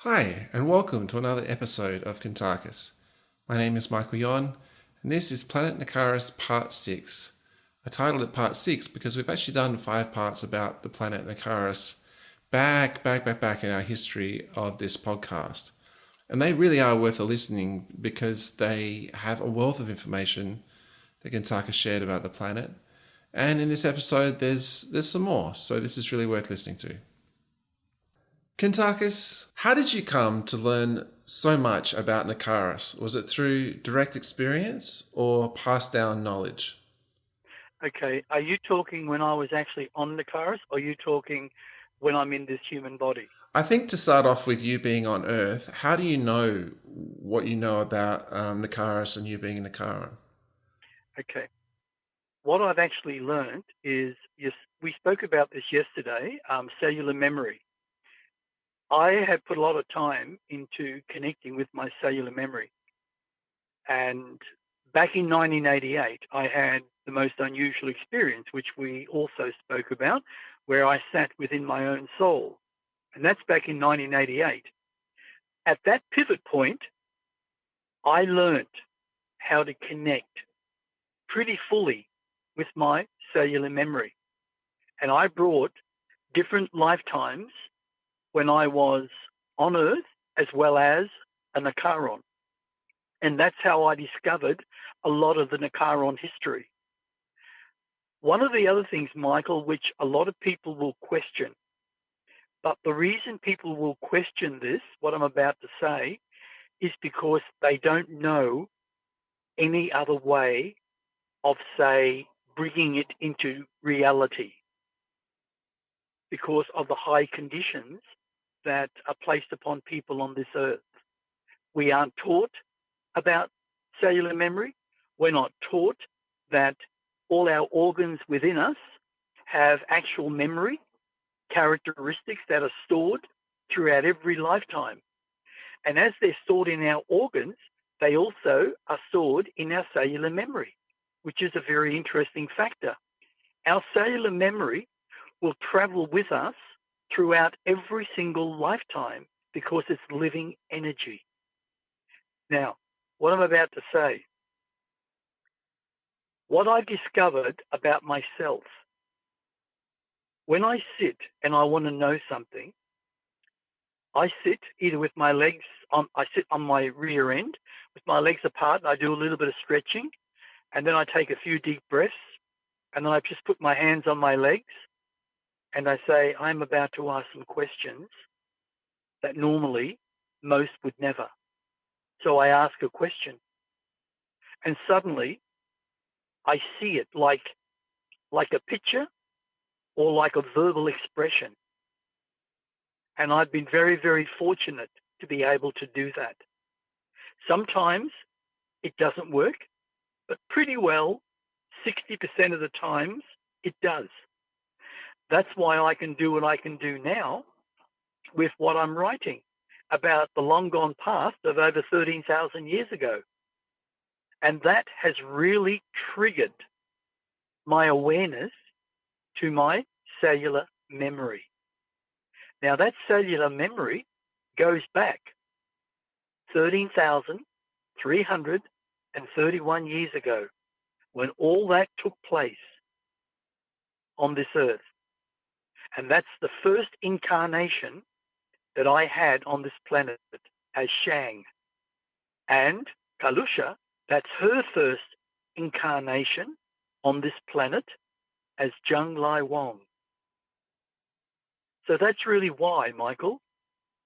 Hi, and welcome to another episode of Kuntarkis. My name is Michael Yon, and this is Planet Narkariss Part 6. I titled it Part 6 because we've actually done 5 parts about the planet Narkariss back in our history of this podcast. And they really are worth a listening because they have a wealth of information that Kuntarkis shared about the planet. And in this episode, there's some more, so this is really worth listening to. Kuntarkis, how did you come to learn so much about Narkariss? Was it through direct experience or passed down knowledge? Okay, are you talking when I was actually on Narkariss, or are you talking when I'm in this human body? I think to start off with you being on Earth, how do you know what you know about Narkariss and you being in Nakara? Okay, what I've actually learned is, yes, we spoke about this yesterday, cellular memory. I have put a lot of time into connecting with my cellular memory. And back in 1988, I had the most unusual experience, which we also spoke about, where I sat within my own soul. And that's back in 1988. At that pivot point, I learned how to connect pretty fully with my cellular memory. And I brought different lifetimes when I was on Earth as well as a Nakaron. And that's how I discovered a lot of the Nakaron history. One of the other things, Michael, which a lot of people will question, but the reason people will question this, what I'm about to say, is because they don't know any other way of, say, bringing it into reality because of the high conditions that are placed upon people on this earth. We aren't taught about cellular memory. We're not taught that all our organs within us have actual memory characteristics that are stored throughout every lifetime. And as they're stored in our organs, they also are stored in our cellular memory, which is a very interesting factor. Our cellular memory will travel with us throughout every single lifetime because it's living energy. Now, what I'm about to say, what I discovered about myself, when I sit and I want to know something, I sit either with my legs I sit on my rear end with my legs apart, and I do a little bit of stretching, and then I take a few deep breaths, and then I just put my hands on my legs, and I say, I'm about to ask some questions that normally most would never. So I ask a question, and suddenly I see it like a picture or like a verbal expression. And I've been very, very fortunate to be able to do that. Sometimes it doesn't work, but pretty well 60% of the times it does. That's why I can do what I can do now with what I'm writing about the long gone past of over 13,000 years ago. And that has really triggered my awareness to my cellular memory. Now, that cellular memory goes back 13,331 years ago when all that took place on this earth. And that's the first incarnation that I had on this planet as Shang. And Kalusha, that's her first incarnation on this planet as Zheng Lai Wang. So that's really why, Michael,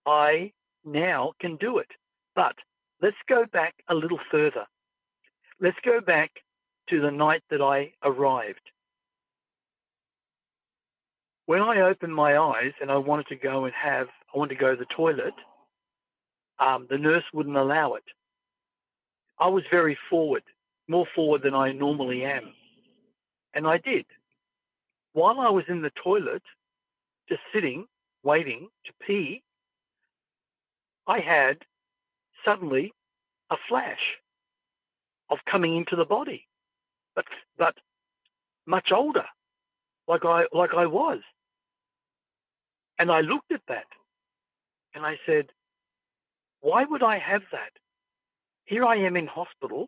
I now can do it. But let's go back a little further. Let's go back to the night that I arrived. When I opened my eyes and I wanted to go to the toilet, the nurse wouldn't allow it. I was very forward, more forward than I normally am. And I did. While I was in the toilet, just sitting, waiting to pee, I had suddenly a flash of coming into the body, but much older, like I was. And I looked at that and I said, Why would I have that? Here I am in hospital,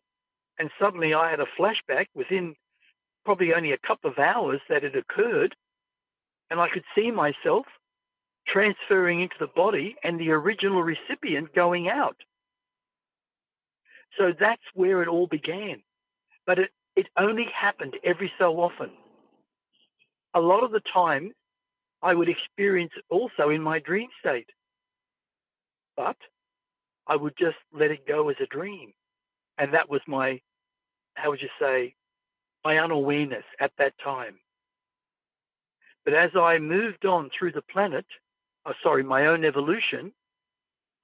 and suddenly I had a flashback within probably only a couple of hours that it occurred, and I could see myself transferring into the body and the original recipient going out. So that's where it all began. But it only happened every so often. A lot of the time, I would experience it also in my dream state. But I would just let it go as a dream. And that was my, how would you say, my unawareness at that time. But as I moved on through the planet, my own evolution,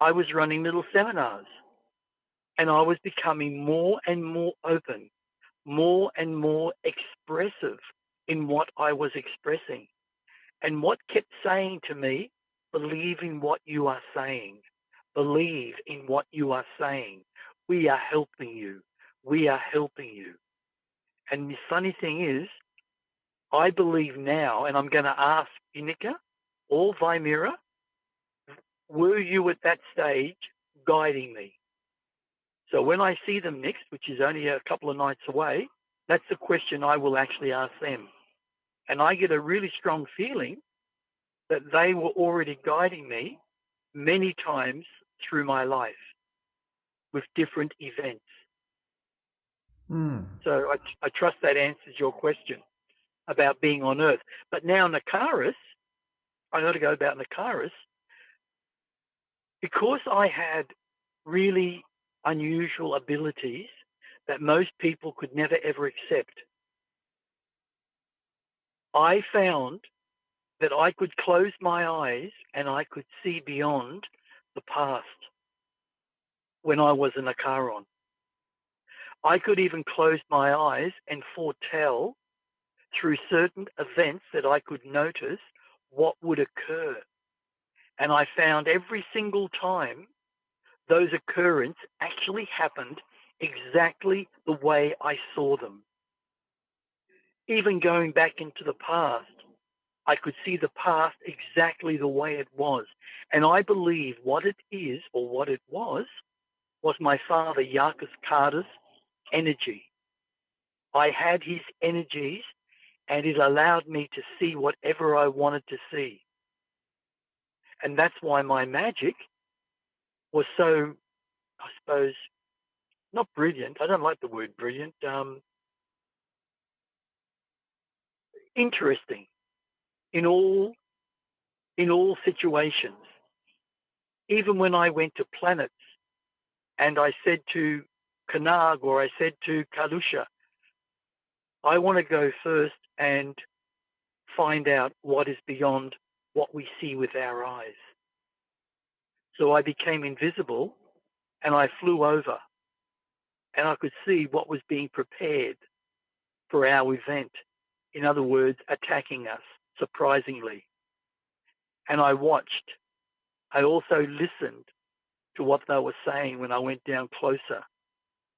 I was running little seminars. And I was becoming more and more open, more and more expressive in what I was expressing. And what kept saying to me, believe in what you are saying. Believe in what you are saying. We are helping you. We are helping you. And the funny thing is, I believe now, and I'm going to ask Inika or Vimera, were you at that stage guiding me? So when I see them next, which is only a couple of nights away, that's the question I will actually ask them. And I get a really strong feeling that they were already guiding me many times through my life with different events. So I trust that answers your question about being on Earth. But now Narkariss, I got to go about Narkariss, because I had really unusual abilities that most people could never ever accept. I found that I could close my eyes and I could see beyond the past when I was in a Nakaron. I could even close my eyes and foretell through certain events that I could notice what would occur. And I found every single time those occurrences actually happened exactly the way I saw them. Even going back into the past, I could see the past exactly the way it was. And I believe what it is, or what it was my father, Yarkus Carter's energy. I had his energies, and it allowed me to see whatever I wanted to see. And that's why my magic was so, I suppose, not brilliant. I don't like the word brilliant. Interesting in all situations. Even when I went to planets and I said to Kanag, or I said to Kalusha, I want to go first and find out what is beyond what we see with our eyes. So I became invisible and I flew over and I could see what was being prepared for our event. In other words, attacking us, surprisingly. And I watched. I also listened to what they were saying when I went down closer.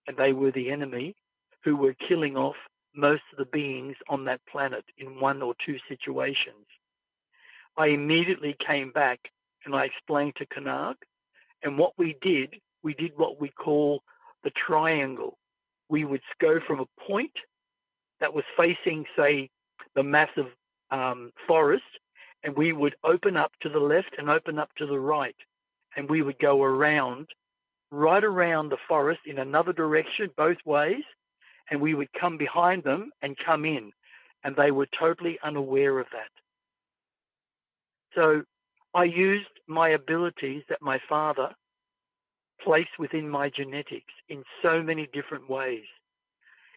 And they were the enemy who were killing off most of the beings on that planet in one or two situations. I immediately came back and I explained to Kanag. And what we did what we call the triangle. We would go from a point that was facing, say, the massive forest, and we would open up to the left and open up to the right. And we would go around, right around the forest in another direction, both ways, and we would come behind them and come in. And they were totally unaware of that. So I used my abilities that my father placed within my genetics in so many different ways.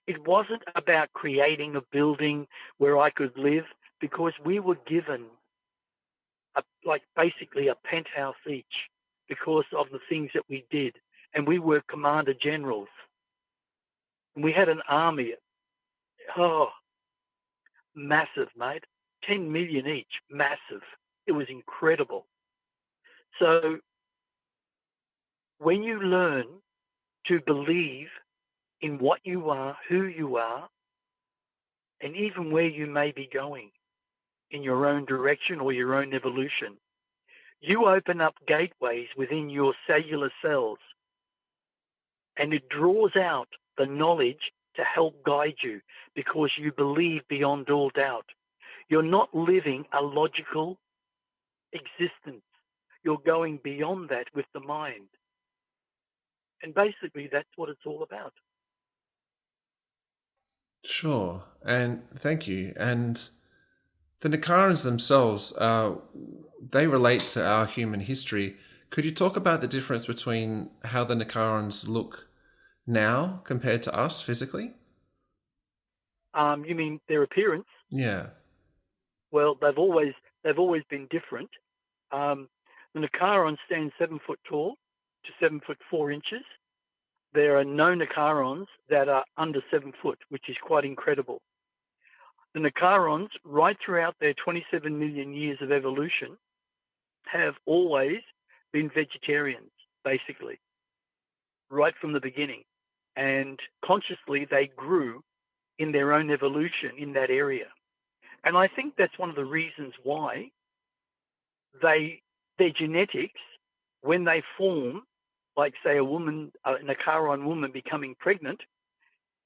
It wasn't about creating a building where I could live, because we were given basically a penthouse each because of the things that we did. And we were commander generals. And we had an army. Massive, mate. 10 million each. Massive. It was incredible. So when you learn to believe in what you are, who you are, and even where you may be going in your own direction or your own evolution, You open up gateways within your cellular cells, and it draws out the knowledge to help guide you because you believe beyond all doubt. You're not living a logical existence. You're going beyond that with the mind. And basically, that's what it's all about. Sure. And thank you. And the Nakarans themselves, they relate to our human history. Could you talk about the difference between how the Nakarans look now compared to us physically? You mean their appearance? Yeah. Well, they've always been different. Um, the Nakaron stands 7 foot tall to 7 foot 4 inches. There are no Nakarons that are under 7 foot, which is quite incredible. The Nakarons, right throughout their 27 million years of evolution, have always been vegetarians, basically, right from the beginning. And consciously, they grew in their own evolution in that area. And I think that's one of the reasons why their genetics, when they form, like say a woman, a Nakaron woman becoming pregnant,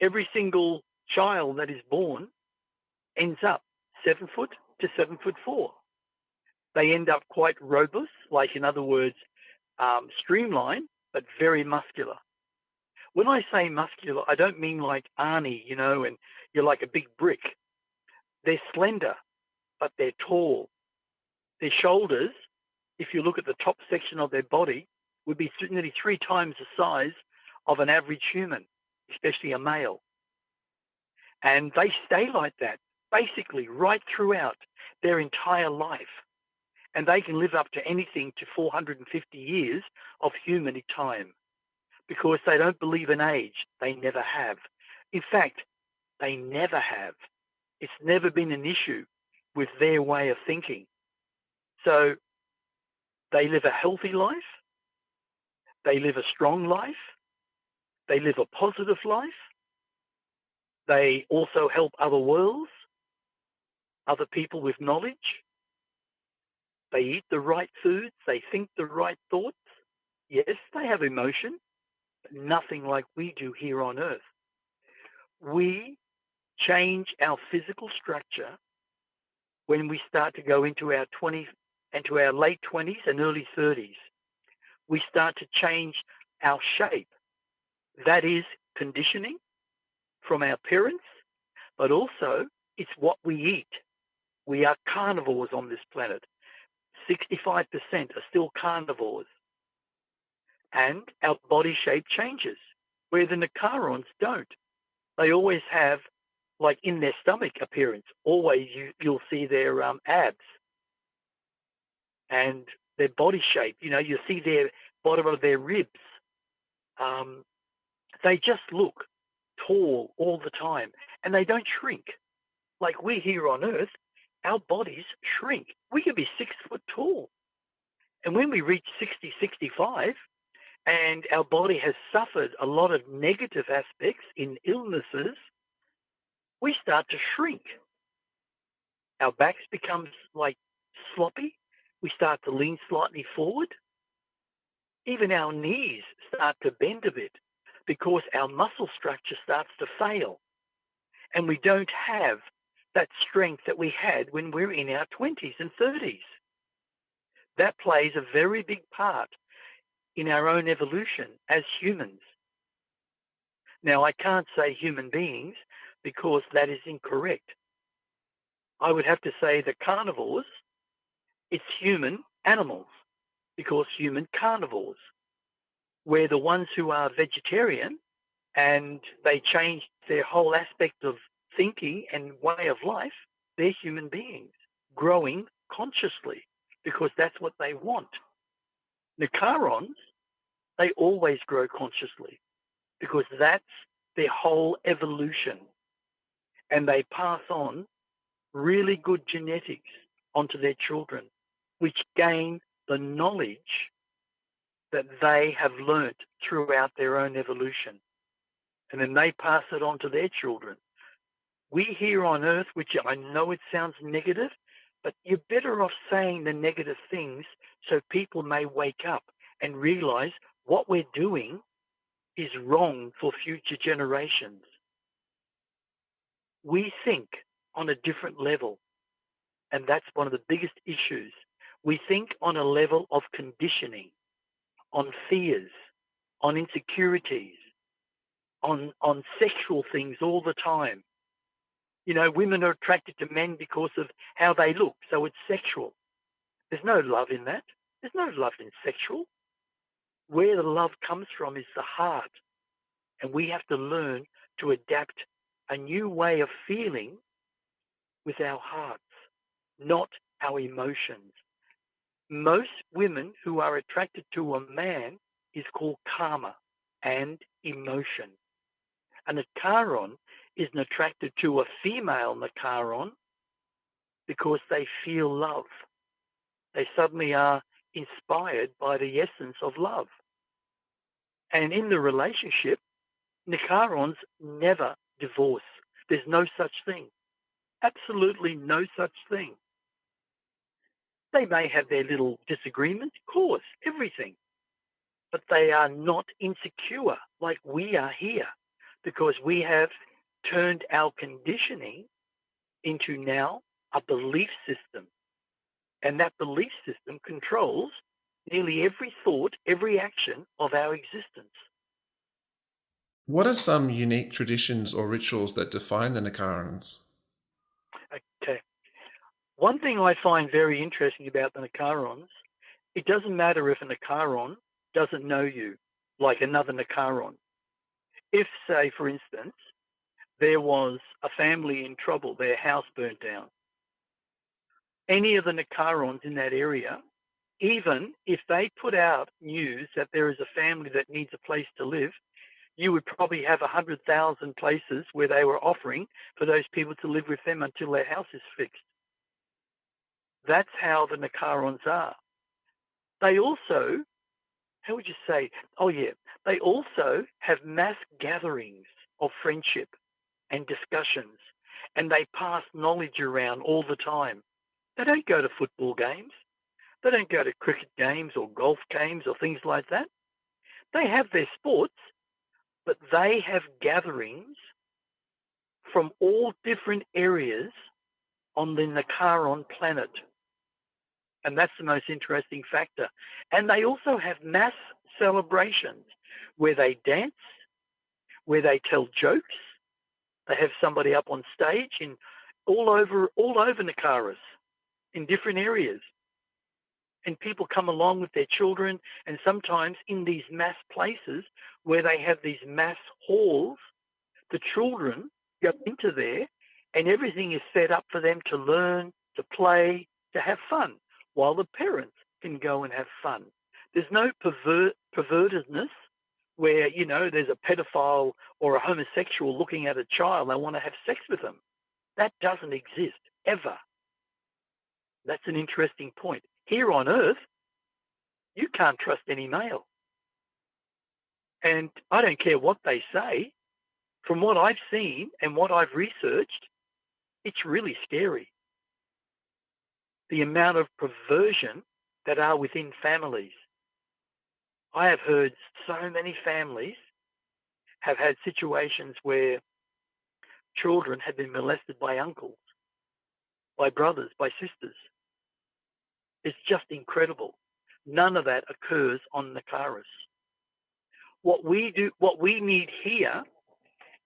every single child that is born ends up 7 foot to 7 foot 4. They end up quite robust, like in other words, streamlined, but very muscular. When I say muscular, I don't mean like Arnie, and you're like a big brick. They're slender, but they're tall. Their shoulders, if you look at the top section of their body, would be nearly 3 times the size of an average human, especially a male. And they stay like that basically right throughout their entire life. And they can live up to anything to 450 years of human time because they don't believe in age. They never have. In fact, they never have. It's never been an issue with their way of thinking. So they live a healthy life. They live a strong life. They live a positive life. They also help other worlds, other people with knowledge. They eat the right foods. They think the right thoughts. Yes, they have emotion, but nothing like we do here on Earth. We change our physical structure when we start to go into our late 20s and early 30s. We start to change our shape. That is conditioning from our parents, but also it's what we eat. We are carnivores on this planet. 65% are still carnivores. And our body shape changes, where the Nakarons don't. They always have, like in their stomach appearance, always you'll see their abs and their body shape. You see their bottom of their ribs. They just look tall all the time, and they don't shrink. Like we here on Earth, our bodies shrink. We can be 6 foot tall. And when we reach 60, 65, and our body has suffered a lot of negative aspects in illnesses, we start to shrink. Our backs becomes like sloppy. We start to lean slightly forward. Even our knees start to bend a bit because our muscle structure starts to fail. And we don't have that strength that we had when we're in our 20s and 30s. That plays a very big part in our own evolution as humans. Now, I can't say human beings because that is incorrect. I would have to say that carnivores, it's human animals because human carnivores. We're the ones who are vegetarian and they change their whole aspect of thinking and way of life. They're human beings growing consciously because that's what they want. Nakarons, they always grow consciously because that's their whole evolution. And they pass on really good genetics onto their children, which gain the knowledge that they have learnt throughout their own evolution. And then they pass it on to their children. We here on Earth, which I know it sounds negative, But you're better off saying the negative things so people may wake up and realize what we're doing is wrong for future generations. We think on a different level, and that's one of the biggest issues. We think on a level of conditioning, on fears, on insecurities, on sexual things all the time. You know, women are attracted to men because of how they look, so it's sexual. There's no love in that. There's no love in sexual. Where the love comes from is the heart. And we have to learn to adapt a new way of feeling with our hearts, not our emotions. Most women who are attracted to a man is called karma and emotion. A Nakaron is attracted to a female Nakaron because they feel love. They suddenly are inspired by the essence of love. And in the relationship, Nakarons never divorce. There's no such thing. Absolutely no such thing. They may have their little disagreements, of course, everything. But they are not insecure like we are here because we have turned our conditioning into now a belief system. And that belief system controls nearly every thought, every action of our existence. What are some unique traditions or rituals that define the Nakarans? Okay. One thing I find very interesting about the Nakarons, it doesn't matter if a Nakaron doesn't know you, like another Nakaron. If, say, for instance, there was a family in trouble, their house burnt down, any of the Nakarons in that area, even if they put out news that there is a family that needs a place to live, you would probably have 100,000 places where they were offering for those people to live with them until their house is fixed. That's how the Nakarons are. They also, how would you say? Oh, yeah. They also have mass gatherings of friendship and discussions, and they pass knowledge around all the time. They don't go to football games. They don't go to cricket games or golf games or things like that. They have their sports, but they have gatherings from all different areas on the Nakaron planet. And that's the most interesting factor. And they also have mass celebrations where they dance, where they tell jokes. They have somebody up on stage in all over Narkariss in different areas. And people come along with their children, and sometimes in these mass places where they have these mass halls, the children go into there and everything is set up for them to learn, to play, to have fun, while the parents can go and have fun. There's no pervertedness where, you know, there's a pedophile or a homosexual looking at a child, they want to have sex with them. That doesn't exist, ever. That's an interesting point. Here on Earth, you can't trust any male. And I don't care what they say. From what I've seen and what I've researched, it's really scary. The amount of perversion that are within families. I have heard so many families have had situations where children have been molested by uncles, by brothers, by sisters. It's just incredible. None of that occurs on Narkariss. What we need here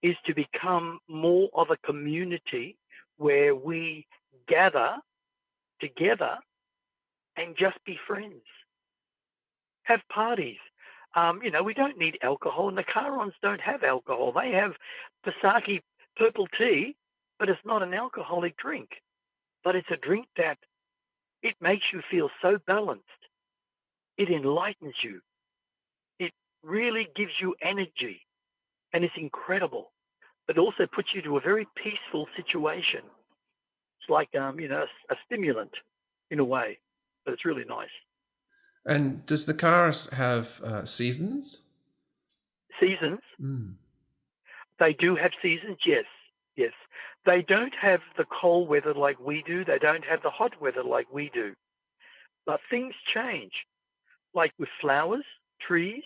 is to become more of a community where we gather together and just be friends. Have parties. You know, we don't need alcohol. Nakarons don't have alcohol. They have Pasaki purple tea, but it's not an alcoholic drink. But it's a drink that it makes you feel so balanced. It enlightens you. It really gives you energy, and it's incredible. But also puts you to a very peaceful situation. It's like, you know, a stimulant in a way, but it's really nice. And does Narkariss have seasons? Seasons? Mm. They do have seasons, yes. Yes. They don't have the cold weather like we do. They don't have the hot weather like we do. But things change, like with flowers, trees.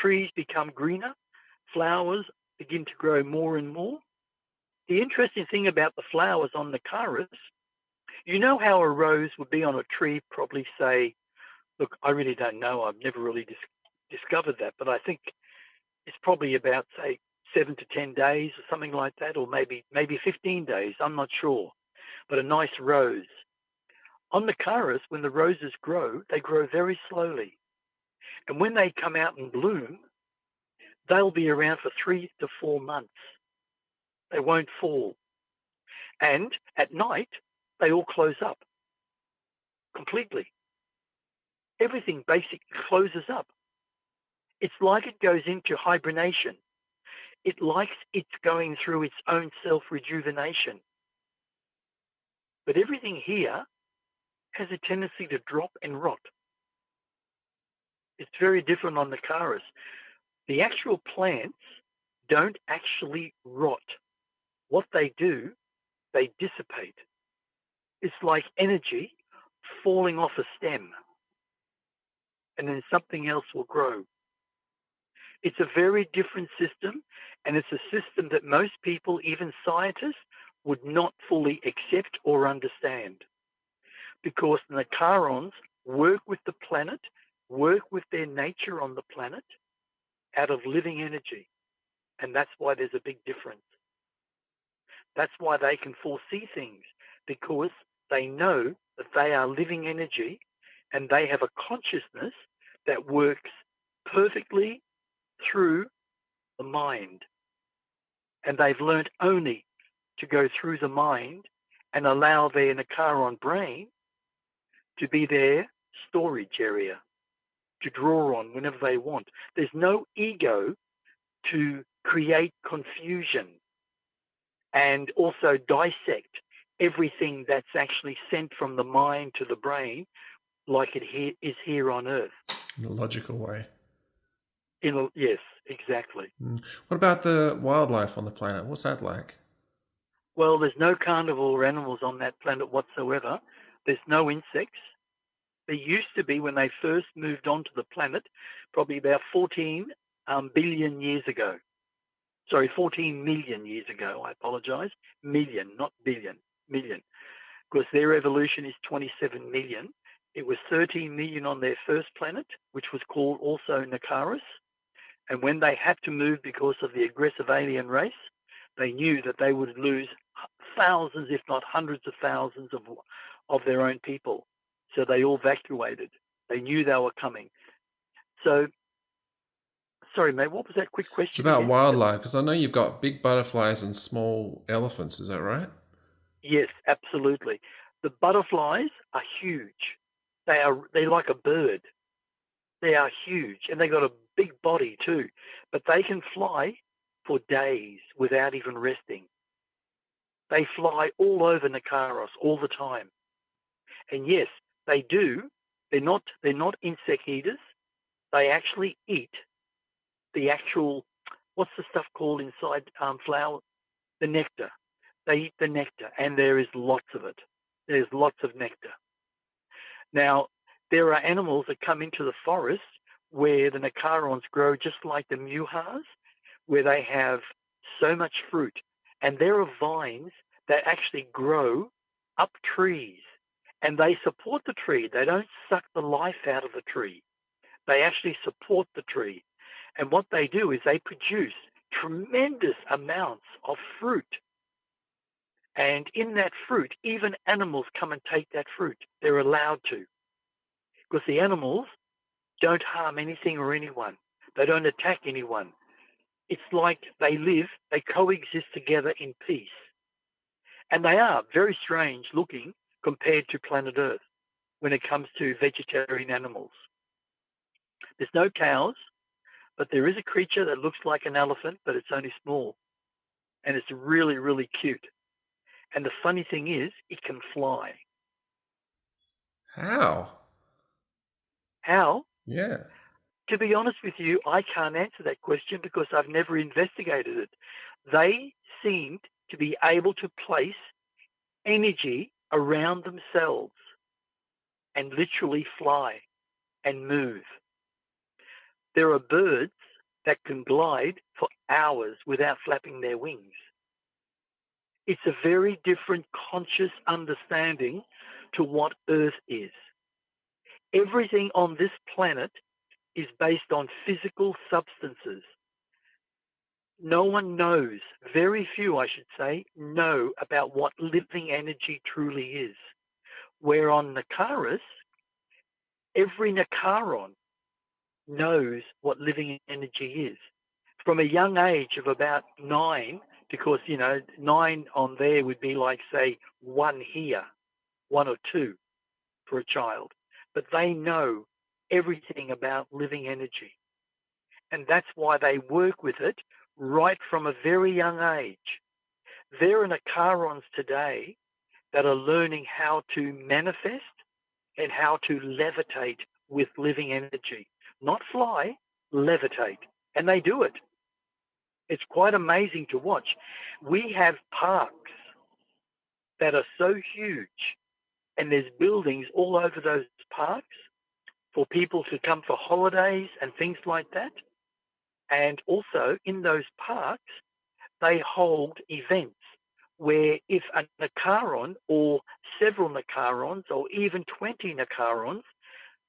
Trees become greener. Flowers begin to grow more and more. The interesting thing about the flowers on Narkariss, you know how a rose would be on a tree, probably say, look, I really don't know. I've never really discovered that, but I think it's probably about, say, 7 to 10 days or something like that, or maybe 15 days. I'm not sure. But a nice rose. On Narkariss, when the roses grow, they grow very slowly. And when they come out and bloom, they'll be around for 3 to 4 months. They won't fall. And at night, they all close up completely. Everything basically closes up. It's like it goes into hibernation. It likes it's going through its own self-rejuvenation. But everything here has a tendency to drop and rot. It's very different on Narkariss. The actual plants don't actually rot. What they do, they dissipate. It's like energy falling off a stem, and then something else will grow. It's a very different system, and it's a system that most people, even scientists, would not fully accept or understand, because the Nakarons work with the planet, work with their nature on the planet out of living energy. And that's why there's a big difference. That's why they can foresee things, because they know that they are living energy and they have a consciousness that works perfectly through the mind. And they've learned only to go through the mind and allow their Nakaron brain to be their storage area, to draw on whenever they want. There's no ego to create confusion and also dissect everything that's actually sent from the mind to the brain like it is here on Earth. In a logical way. Yes, exactly. What about the wildlife on the planet? What's that like? Well, there's no carnivore animals on that planet whatsoever. There's no insects. There used to be when they first moved onto the planet, probably about 14 billion years ago. Sorry, 14 million years ago. I apologize. Million, not billion. Million. Because their evolution is 27 million. It was 13 million on their first planet, which was called also Narkariss. And when they had to move because of the aggressive alien race, they knew that they would lose thousands, if not hundreds of thousands of their own people. So they all evacuated. They knew they were coming. So, sorry, mate, what was that quick question? It's about again? wildlife, because I know you've got big butterflies and small elephants. Is that right? Yes, absolutely. The butterflies are huge. They're like a bird. They are huge, and they got a big body too. But they can fly for days without even resting. They fly all over Narkariss all the time. And yes, they do. They're not insect eaters. They actually eat the actual, what's the stuff called inside flower? The nectar. They eat the nectar, and there is lots of it. There's lots of nectar. Now, there are animals that come into the forest where the Nakarons grow just like the muhas, where they have so much fruit. And there are vines that actually grow up trees, and they support the tree. They don't suck the life out of the tree. They actually support the tree. And what they do is they produce tremendous amounts of fruit. And in that fruit, even animals come and take that fruit. They're allowed to. Because the animals don't harm anything or anyone. They don't attack anyone. It's like they coexist together in peace. And they are very strange looking compared to planet Earth when it comes to vegetarian animals. There's no cows, but there is a creature that looks like an elephant, but it's only small. And it's really, really cute. And the funny thing is, it can fly. How? How? Yeah. To be honest with you, I can't answer that question because I've never investigated it. They seemed to be able to place energy around themselves and literally fly and move. There are birds that can glide for hours without flapping their wings. It's a very different conscious understanding to what Earth is. Everything on this planet is based on physical substances. No one knows, very few, I should say, know about what living energy truly is. Where on Narkariss, every Narkaron knows what living energy is. From a young age of about 9, because, 9 on there would be like, say, 1 here, 1 or 2 for a child. But they know everything about living energy. And that's why they work with it right from a very young age. There are Narkarons today that are learning how to manifest and how to levitate with living energy. Not fly, levitate. And they do it. It's quite amazing to watch. We have parks that are so huge, and there's buildings all over those parks for people to come for holidays and things like that. And also in those parks, they hold events where if a Narkaron or several Narkarons or even 20 Narkarons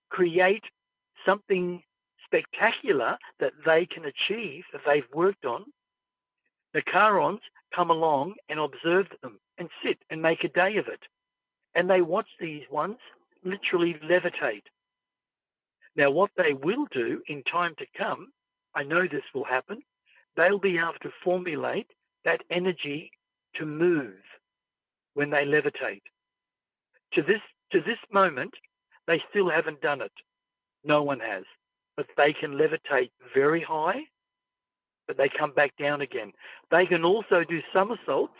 create something spectacular that they can achieve, that they've worked on, Narkarons come along and observe them and sit and make a day of it. And they watch these ones literally levitate. Now, what they will do in time to come, I know this will happen, they'll be able to formulate that energy to move when they levitate. To this moment, they still haven't done it. No one has. But they can levitate very high, but they come back down again. They can also do somersaults,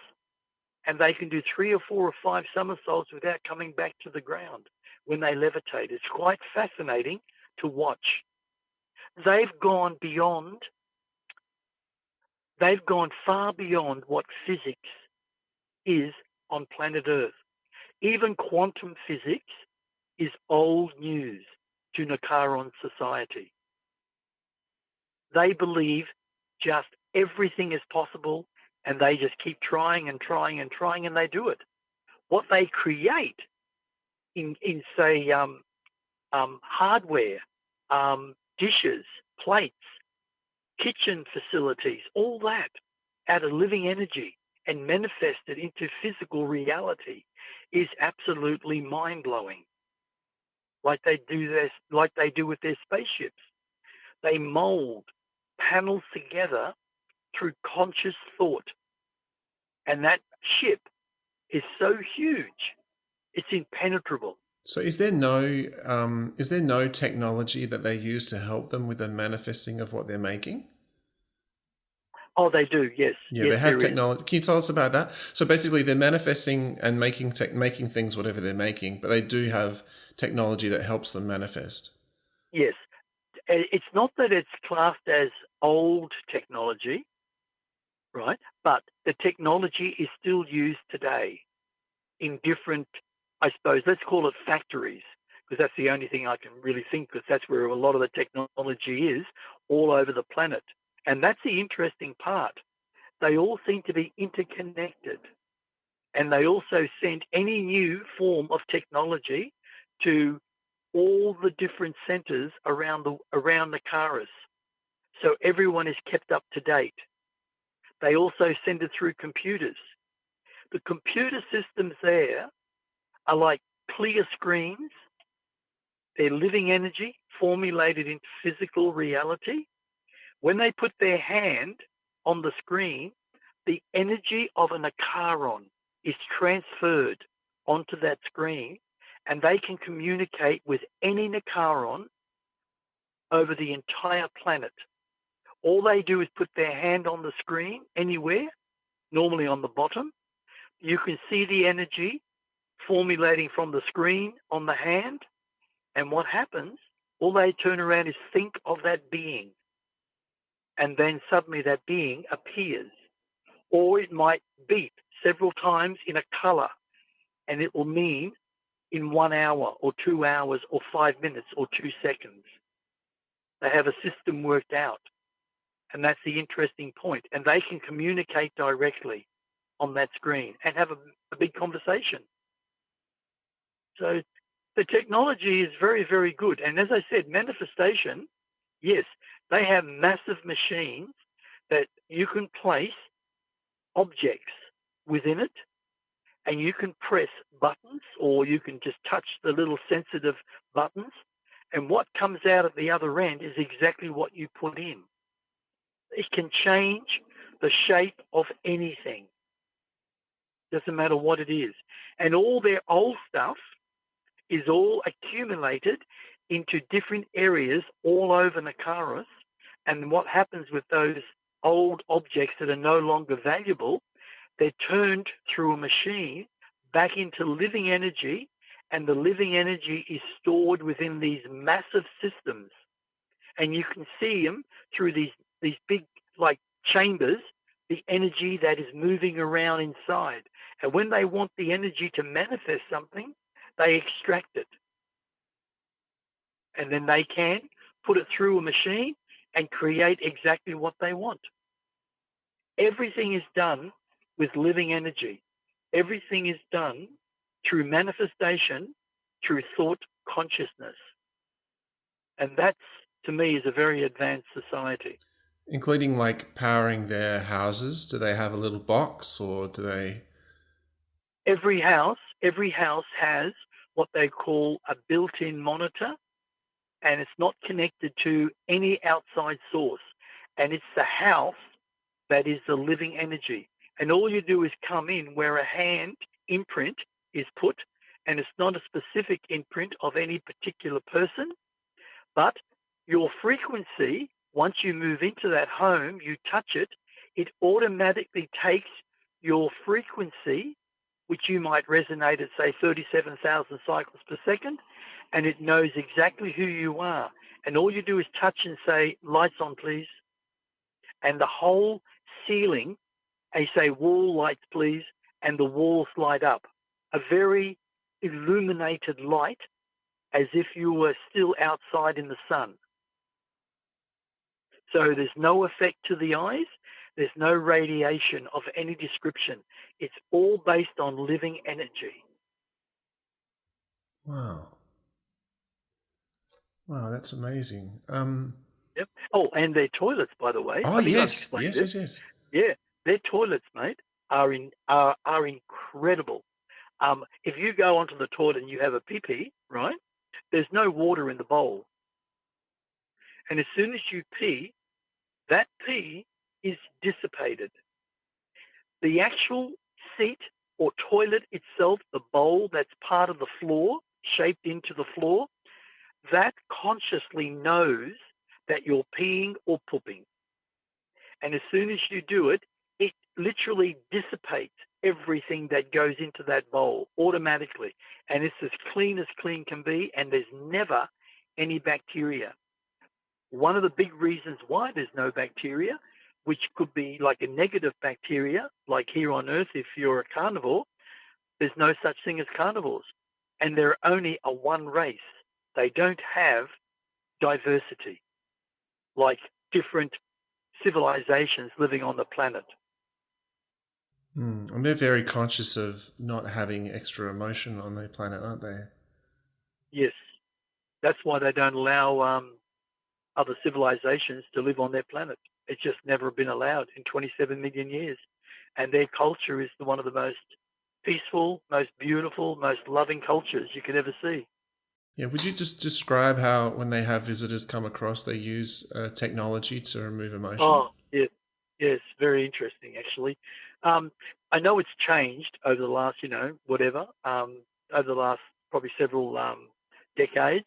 and they can do 3 or 4 or 5 somersaults without coming back to the ground when they levitate. It's quite fascinating to watch. They've gone far beyond what physics is on planet Earth. Even quantum physics is old news to Narkaron society. They believe just everything is possible, and they just keep trying and trying and trying, and they do it. What they create in say, hardware, dishes, plates, kitchen facilities, all that out of living energy and manifested into physical reality is absolutely mind-blowing. Like they do with their spaceships. They mold panels together through conscious thought. And that ship is so huge, it's impenetrable. So is there no technology that they use to help them with the manifesting of what they're making? Oh, they do, yes. Yeah, yes, they have technology. Can you tell us about that? So basically, they're manifesting and making things, whatever they're making, but they do have technology that helps them manifest. Yes. It's not that it's classed as old technology, right? But the technology is still used today in different, I suppose, let's call it factories, because that's the only thing I can really think, because that's where a lot of the technology is all over the planet. And that's the interesting part. They all seem to be interconnected. And they also send any new form of technology to all the different centers around Narkariss. So everyone is kept up to date. They also send it through computers. The computer systems there are like clear screens. They're living energy formulated into physical reality. When they put their hand on the screen, the energy of a Narkaron is transferred onto that screen, and they can communicate with any Narkaron over the entire planet. All they do is put their hand on the screen anywhere, normally on the bottom. You can see the energy formulating from the screen on the hand, and what happens, all they turn around is think of that being, and then suddenly that being appears. or it might beep several times in a color, and it will mean in 1 hour or 2 hours or 5 minutes or 2 seconds. They have a system worked out, and that's the interesting point. And they can communicate directly on that screen and have a big conversation. So the technology is very, very good. And as I said, manifestation, yes, they have massive machines that you can place objects within it, and you can press buttons, or you can just touch the little sensitive buttons, and what comes out at the other end is exactly what you put in. It can change the shape of anything. Doesn't matter what it is. And all their old stuff is all accumulated into different areas all over Narkariss. And what happens with those old objects that are no longer valuable, they're turned through a machine back into living energy, and the living energy is stored within these massive systems. And you can see them through these big, like, chambers, the energy that is moving around inside. And when they want the energy to manifest something, they extract it. And then they can put it through a machine and create exactly what they want. Everything is done with living energy. Everything is done through manifestation, through thought consciousness. And that's, to me, is a very advanced society. Including like powering their houses? Do they have a little box, or do they? Every house has what they call a built-in monitor, and it's not connected to any outside source. And it's the house that is the living energy. And all you do is come in where a hand imprint is put, and it's not a specific imprint of any particular person, but your frequency, once you move into that home, you touch it, it automatically takes your frequency, which you might resonate at, say, 37,000 cycles per second, and it knows exactly who you are. And all you do is touch and say, lights on, please. And the whole ceiling, I say, wall lights, please, and the walls light up. A very illuminated light, as if you were still outside in the sun. So there's no effect to the eyes. There's no radiation of any description. It's all based on living energy. Wow. Wow, that's amazing. Yep. Oh, and their toilets, by the way. Oh, I think I've yes. explained Yes, this. yes. Yeah, their toilets, mate, are incredible. If you go onto the toilet and you have a pee-pee, right, there's no water in the bowl. And as soon as you pee, that pee is dissipated. The actual seat or toilet itself, the bowl that's part of the floor, shaped into the floor, that consciously knows that you're peeing or pooping. And as soon as you do it, it literally dissipates everything that goes into that bowl automatically. And it's as clean can be, and there's never any bacteria. One of the big reasons why there's no bacteria, which could be like a negative bacteria, like here on Earth, if you're a carnivore, there's no such thing as carnivores. And they're only a one race. They don't have diversity like different civilizations living on the planet. And they're very conscious of not having extra emotion on their planet, aren't they? Yes. That's why they don't allow other civilizations to live on their planet. It's just never been allowed in 27 million years. And their culture is one of the most peaceful, most beautiful, most loving cultures you could ever see. Yeah, would you just describe how, when they have visitors come across, they use technology to remove emotion? Oh, yes, very interesting, actually. I know it's changed over the last, over the last probably several decades.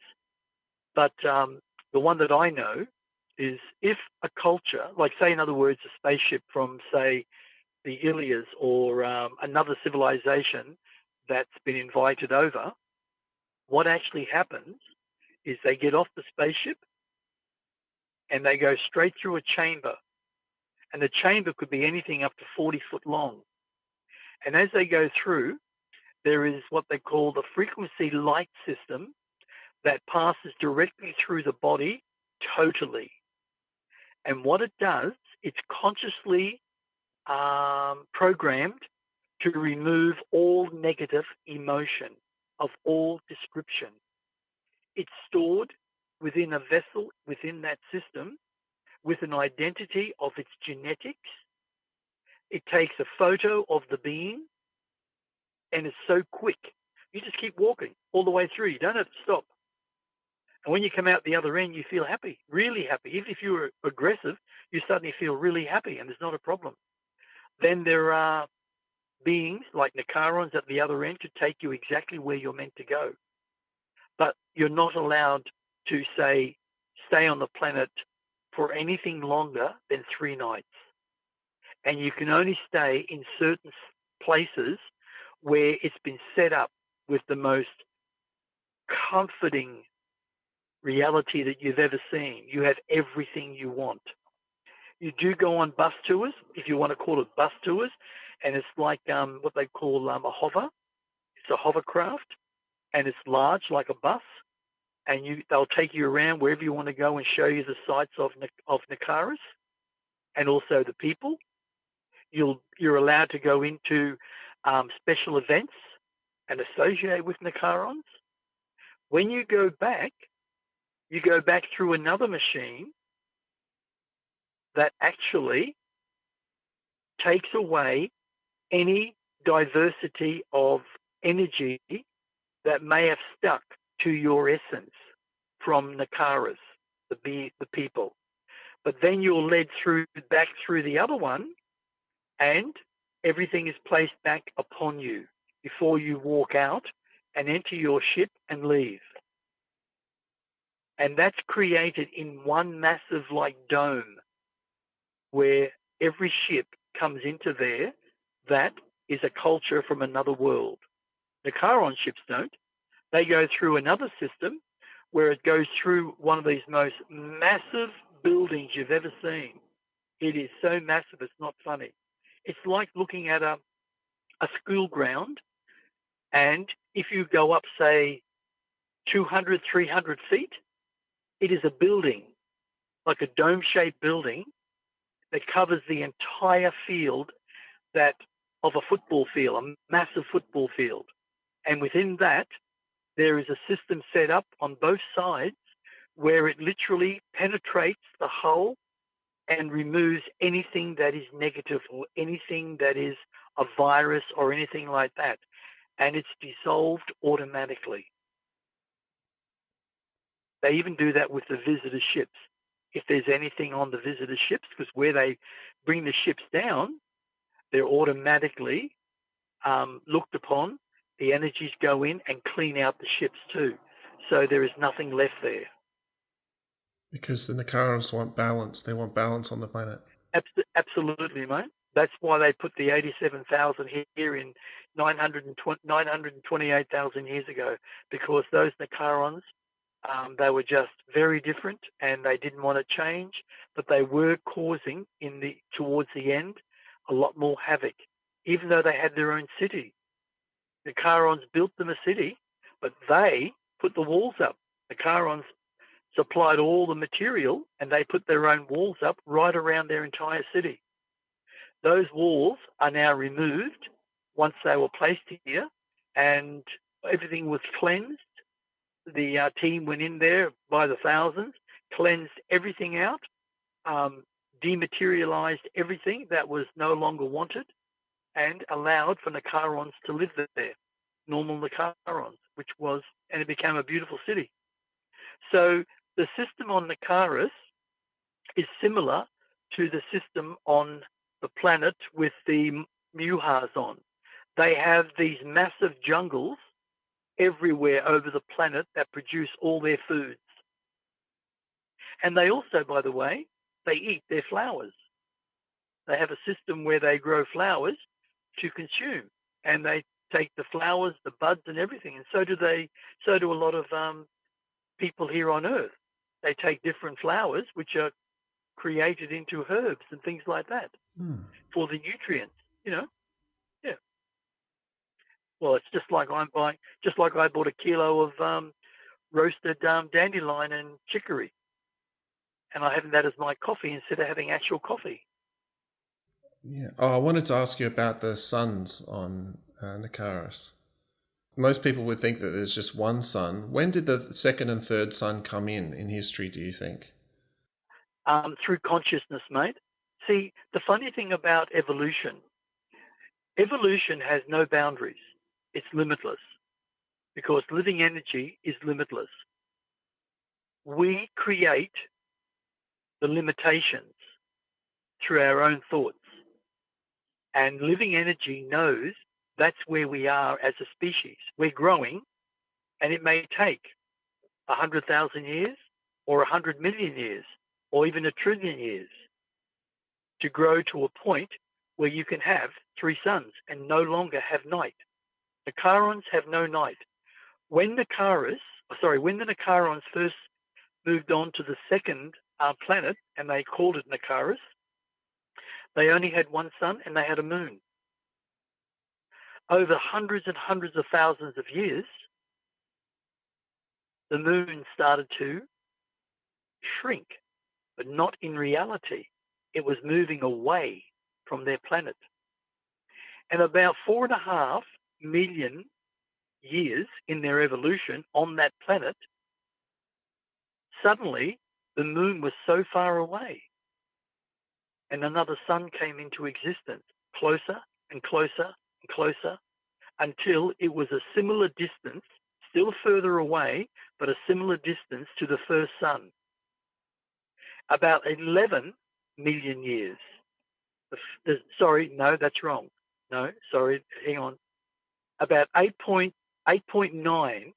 But the one that I know is, if a culture, like, say, in other words, a spaceship from, say, the Ilias or another civilization that's been invited over, what actually happens is they get off the spaceship and they go straight through a chamber. And the chamber could be anything up to 40 foot long. And as they go through, there is what they call the frequency light system that passes directly through the body totally. And what it does, it's consciously programmed to remove all negative emotion of all description. It's stored within a vessel within that system with an identity of its genetics. It takes a photo of the being, and it's so quick. You just keep walking all the way through. You don't have to stop. And when you come out the other end, you feel happy, really happy. Even if you were aggressive, you suddenly feel really happy, and there's not a problem. Then there are beings like Narkarons at the other end to take you exactly where you're meant to go. But you're not allowed to, say, stay on the planet for anything longer than 3 nights. And you can only stay in certain places where it's been set up with the most comforting reality that you've ever seen. You have everything you want. You do go on bus tours, if you want to call it bus tours, and it's like what they call a hover. It's a hovercraft, and it's large like a bus, and they'll take you around wherever you want to go and show you the sights of Narkariss and also the people. You're allowed to go into special events and associate with Narkarons. When you go back through another machine that actually takes away any diversity of energy that may have stuck to your essence from Narkariss, the people. But then you're led back through the other one, and everything is placed back upon you before you walk out and enter your ship and leave. And that's created in one massive like dome where every ship comes into there. That is a culture from another world. The Charon ships don't. They go through another system where it goes through one of these most massive buildings you've ever seen. It is so massive, it's not funny. It's like looking at a school ground, and if you go up, say, 200, 300 feet, it is a building, like a dome-shaped building that covers the entire field of a football field, a massive football field. And within that, there is a system set up on both sides where it literally penetrates the hull and removes anything that is negative or anything that is a virus or anything like that. And it's dissolved automatically. They even do that with the visitor ships. If there's anything on the visitor ships, because where they bring the ships down, they're automatically looked upon. The energies go in and clean out the ships too. So there is nothing left there. Because the Narkarons want balance. They want balance on the planet. Absolutely, mate. That's why they put the 87,000 here in 928,000 years ago, because those Narkarons, they were just very different and they didn't want to change, but they were causing towards the end a lot more havoc, even though they had their own city. The Narkarons built them a city, but they put the walls up. The Narkarons supplied all the material and they put their own walls up right around their entire city. Those walls are now removed once they were placed here, and everything was cleansed. The team went in there by the thousands, cleansed everything out, dematerialized everything that was no longer wanted, and allowed for Narkarons to live there, normal Narkarons, and it became a beautiful city. So the system on Narkariss is similar to the system on the planet with the Muhars on. They have these massive jungles everywhere over the planet that produce all their foods. And they also, by the way, they eat their flowers. They have a system where they grow flowers to consume, and they take the flowers, the buds, and everything. And so do a lot of people here on Earth. They take different flowers, which are created into herbs and things like that Hmm. for the nutrients, you know. Yeah. Well, it's just like I bought a kilo of roasted dandelion and chicory, and I having that as my coffee instead of having actual coffee. Yeah. Oh, I wanted to ask you about the suns on Narkariss. Most people would think that there's just one sun. When did the second and third sun come in history, do you think? Through consciousness, mate. See, the funny thing about evolution has no boundaries. It's limitless because living energy is limitless. We create the limitations through our own thoughts. And living energy knows that's where we are as a species. We're growing, and it may take 100,000 years or 100 million years or even 1 trillion years to grow to a point where you can have 3 suns and no longer have night. The Narkarons have no night. When the Narkarons first moved on to the second planet, and they called it Narkariss, they only had one sun and they had a moon. Over hundreds and hundreds of thousands of years, the moon started to shrink, but not in reality. It was moving away from their planet. And about 4.5 million years in their evolution on that planet, suddenly the moon was so far away and another sun came into existence, closer and closer and closer, until it was a similar distance, still further away, but a similar distance to the first sun. About 11 million years. Sorry, no, that's wrong. No, sorry, hang on. About 8.9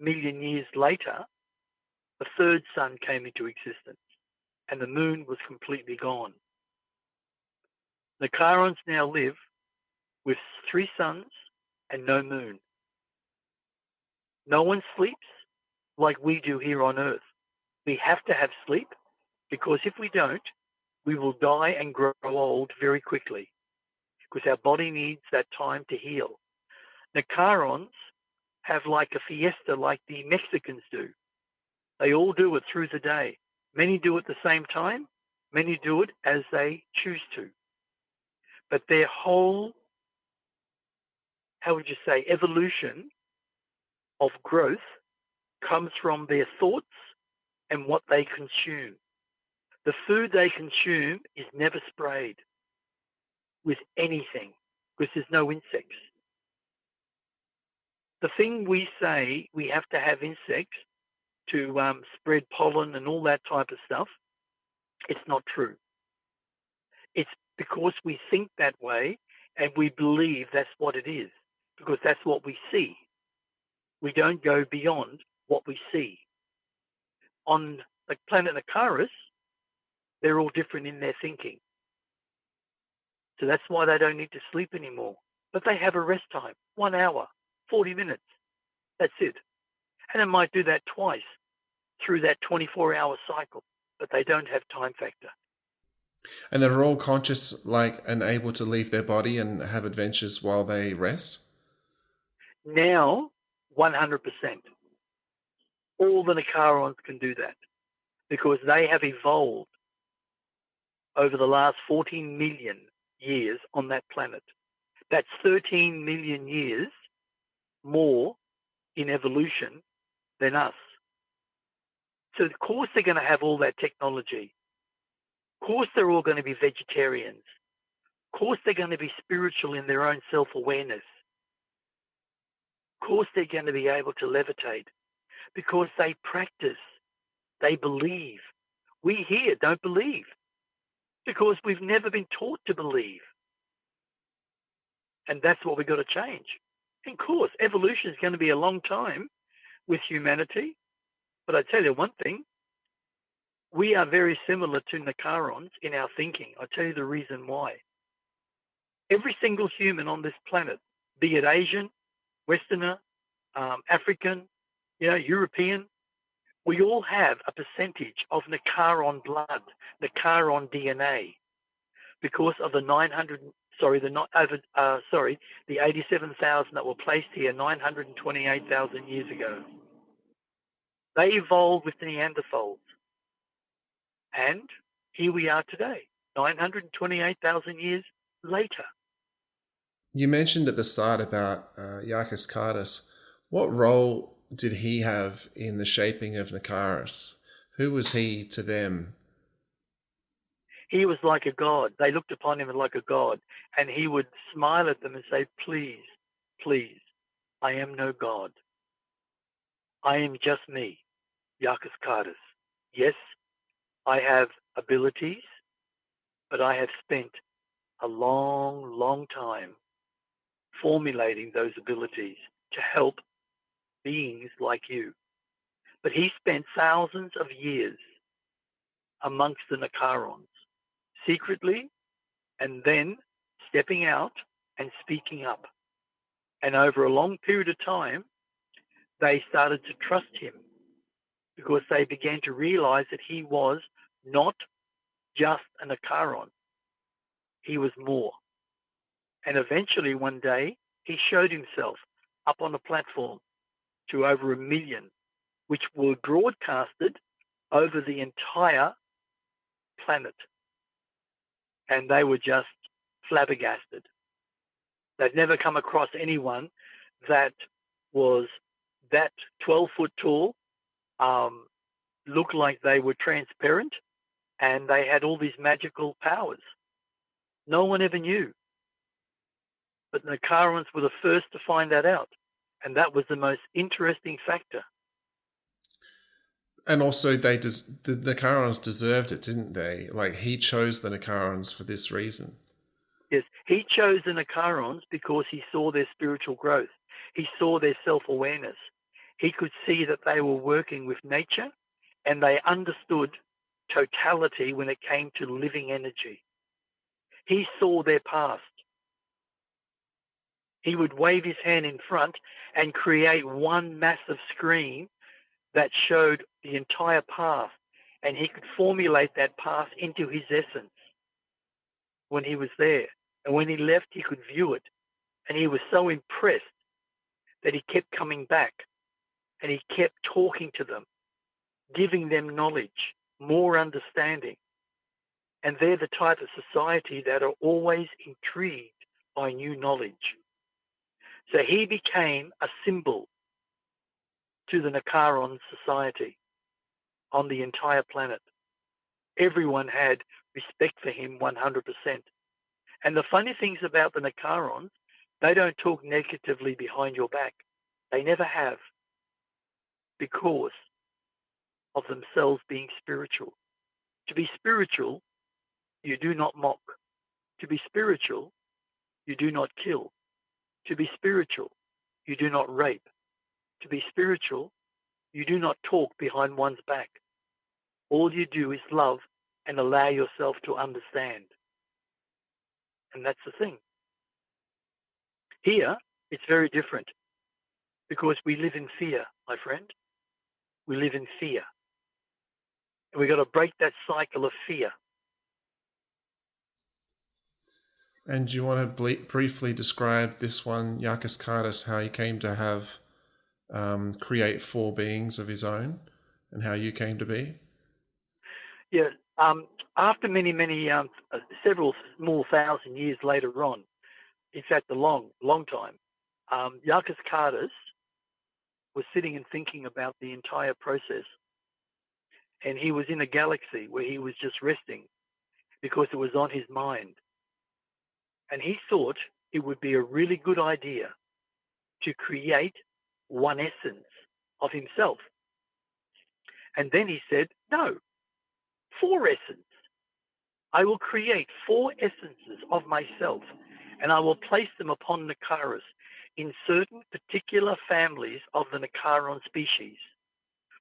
million years later, the third sun came into existence and the moon was completely gone. The Narkarons now live with 3 suns and no moon. No one sleeps like we do here on Earth. We have to have sleep because if we don't, we will die and grow old very quickly because our body needs that time to heal. Narkarons have like a fiesta like the Mexicans do. They all do it through the day. Many do it at the same time. Many do it as they choose to. But their whole, how would you say, evolution of growth comes from their thoughts and what they consume. The food they consume is never sprayed with anything because there's no insects. The thing we say we have to have insects to spread pollen and all that type of stuff, it's not true. It's because we think that way and we believe that's what it is because that's what we see. We don't go beyond what we see. On the planet Narkariss, they're all different in their thinking. So that's why they don't need to sleep anymore. But they have a rest time, 1 hour, 40 minutes. That's it. And they might do that twice through that 24-hour cycle, but they don't have time factor. And they're all conscious, and able to leave their body and have adventures while they rest? Now, 100%. All the Narkarons can do that because they have evolved over the last 14 million years on that planet. That's 13 million years more in evolution than us. So of course they're going to have all that technology. Of course they're all going to be vegetarians. Of course they're going to be spiritual in their own self-awareness. Of course they're going to be able to levitate because they practice. They believe. We here don't believe because we've never been taught to believe. And that's what we've got to change. And of course, evolution is going to be a long time with humanity. But I tell you one thing, we are very similar to Narkarons in our thinking. I'll tell you the reason why. Every single human on this planet, be it Asian, Westerner, African, European, we all have a percentage of Narkaron blood. Nakaron DNA because of the 87,000 that were placed here 928,000 years ago. They evolved with the Neanderthals. And here we are today, 928,000 years later. You mentioned at the start about Yarkis Cardus. What role did he have in the shaping of Narkariss? Who was he to them? He was like a god. They looked upon him like a god, and he would smile at them and say, please, please, I am no god. I am just me, Yarkis Cardus. Yes, I have abilities, but I have spent a long, long time formulating those abilities to help beings like you. But he spent thousands of years amongst the Nakarons, secretly, and then stepping out and speaking up. And over a long period of time, they started to trust him because they began to realize that he was not just a Nakaron. He was more. And eventually one day, he showed himself up on a platform to over 1 million, which were broadcasted over the entire planet. And they were just flabbergasted. They'd never come across anyone that was that 12 foot tall, looked like they were transparent, and they had all these magical powers. No one ever knew. But the Nakarons were the first to find that out. And that was the most interesting factor. And also, the Nakarons deserved it, didn't they? Like, he chose the Nakarons for this reason. Yes, he chose the Nakarons because he saw their spiritual growth. He saw their self-awareness. He could see that they were working with nature, and they understood totality when it came to living energy. He saw their past. He would wave his hand in front and create one massive screen that showed the entire past, and he could formulate that past into his essence when he was there. And when he left, he could view it. And he was so impressed that he kept coming back, and he kept talking to them, giving them knowledge, more understanding. And they're the type of society that are always intrigued by new knowledge. So he became a symbol to the Nakaron society on the entire planet. Everyone had respect for him 100%. And the funny things about the Nakarons, they don't talk negatively behind your back. They never have, because of themselves being spiritual. To be spiritual, you do not mock. To be spiritual, you do not kill. To be spiritual, you do not rape. To be spiritual, you do not talk behind one's back. All you do is love and allow yourself to understand. And that's the thing. Here, it's very different because we live in fear, my friend. We live in fear. And we've got to break that cycle of fear. And do you want to briefly describe this one, Yarkis Cardus, how he came to have create 4 beings of his own, and how you came to be? Yeah. After many, several small thousand years later on, in fact, a long time, Yarkis Cardus was sitting and thinking about the entire process. And he was in a galaxy where he was just resting because it was on his mind. And he thought it would be a really good idea to create one essence of himself. And then he said, no, 4 essences. I will create 4 essences of myself, and I will place them upon Narkariss in certain particular families of the Nakaron species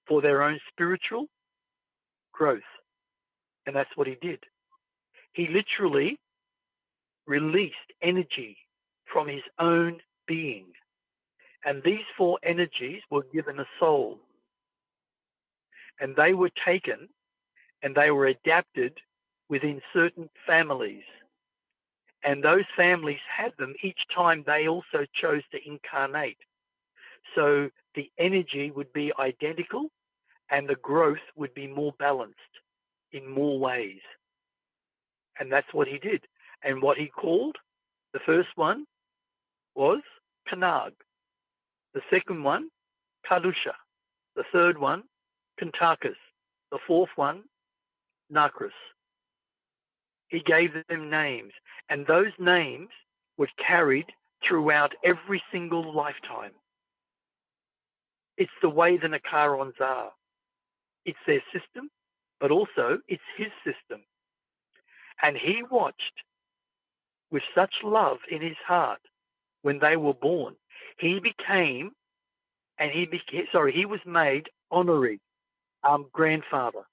for their own spiritual growth. And that's what he did. He literally released energy from his own being. And these 4 energies were given a soul. And they were taken and they were adapted within certain families. And those families had them each time they also chose to incarnate. So the energy would be identical and the growth would be more balanced in more ways. And that's what he did. And what he called, the first one was Kanag. The second one, Kadusha. The third one, Kuntarkis. The fourth one, Narkariss. He gave them names, and those names were carried throughout every single lifetime. It's the way the Narkarons are. It's their system, but also it's his system. And he watched with such love in his heart when they were born. He was made honorary grandfather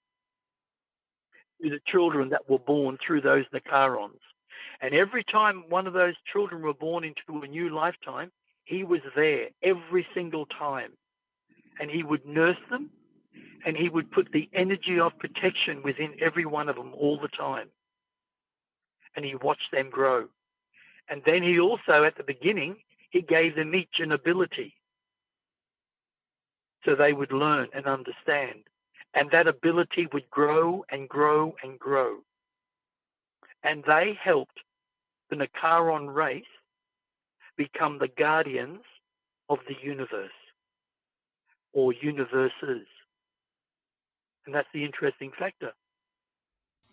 to the children that were born through those Narkarons. And every time one of those children were born into a new lifetime, he was there every single time. And he would nurse them, and he would put the energy of protection within every one of them all the time. And he watched them grow. And then he also, at the beginning, he gave them each an ability so they would learn and understand. And that ability would grow and grow and grow. And they helped the Narkaron race become the guardians of the universe, or universes. And that's the interesting factor.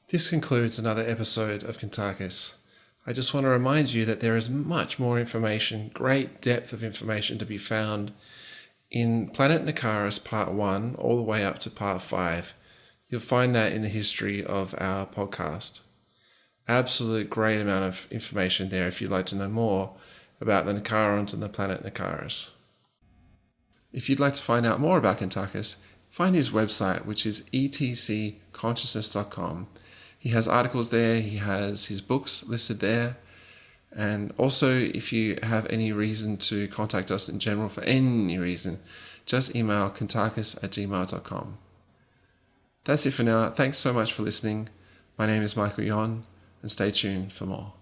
This concludes another episode of Kuntarkis. I just want to remind you that there is much more information, great depth of information to be found in Planet Narkariss Part 1 all the way up to Part 5. You'll find that in the history of our podcast. Absolute great amount of information there if you'd like to know more about the Narkarons and the planet Narkariss. If you'd like to find out more about Kuntarkis, find his website, which is etcconsciousness.com. He has articles there, he has his books listed there, and also if you have any reason to contact us in general for any reason, just email kuntarkis@gmail.com. That's it for now. Thanks so much for listening. My name is Michael Yon, and stay tuned for more.